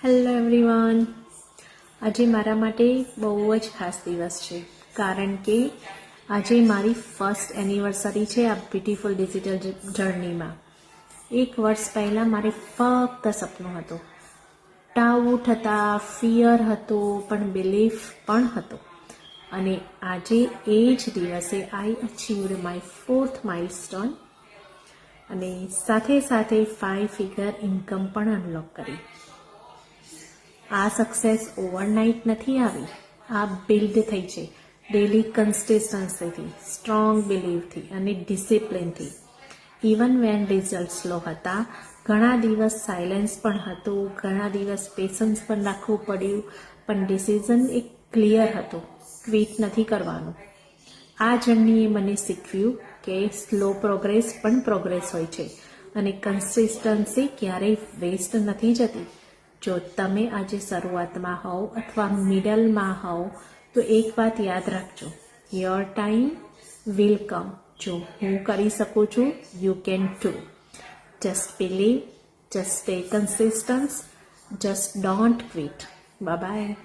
Hello everyone, આજે મારા માટે બહુ જ ખાસ દિવસ છે કારણ કે આજે મારી ફર્સ્ટ એનિવર્સરી છે આ બ્યુટીફુલ ડિજિટલ જર્નીમાં. 1 વર્ષ પહેલાં મારે ફક્ત સપનું હતું, ડાઉટ હતા, ફિયર હતો, પણ બિલીફ પણ હતો. અને આજે એ જ દિવસે આઈ અચીવડ માય 4th માઇલસ્ટોન અને સાથે સાથે 5 ફિગર ઇન્કમ પણ અનલોક કરી. આ સક્સેસ ઓવરનાઇટ નથી આવી, આ બિલ્ડ થઈ છે ડેલી કન્સિસ્ટન્સીથી, સ્ટ્રોંગ બિલીવથી અને ડિસિપ્લિનથી. ઇવન વેન રિઝલ્ટ સ્લો હતા, ઘણા દિવસ સાયલેન્સ પણ હતું, ઘણા દિવસ પેશન્સ પણ રાખવું પડ્યું, પણ ડિસિઝન એક ક્લિયર હતો, ક્વિટ નથી કરવાનું. આ જર્નીએ મને શીખવ્યું કે સ્લો પ્રોગ્રેસ પણ પ્રોગ્રેસ હોય છે અને કન્સિસ્ટન્સી ક્યારેય વેસ્ટ નથી જતી. જો તમે આજે શરૂઆતમાં હોવ અથવા મિડલમાં હોવ તો એક વાત યાદ રાખજો, યોર ટાઈમ વિલ કમ. જો હું કરી શકું છું, you can too. Just believe, just stay consistent, just don't quit. Bye by.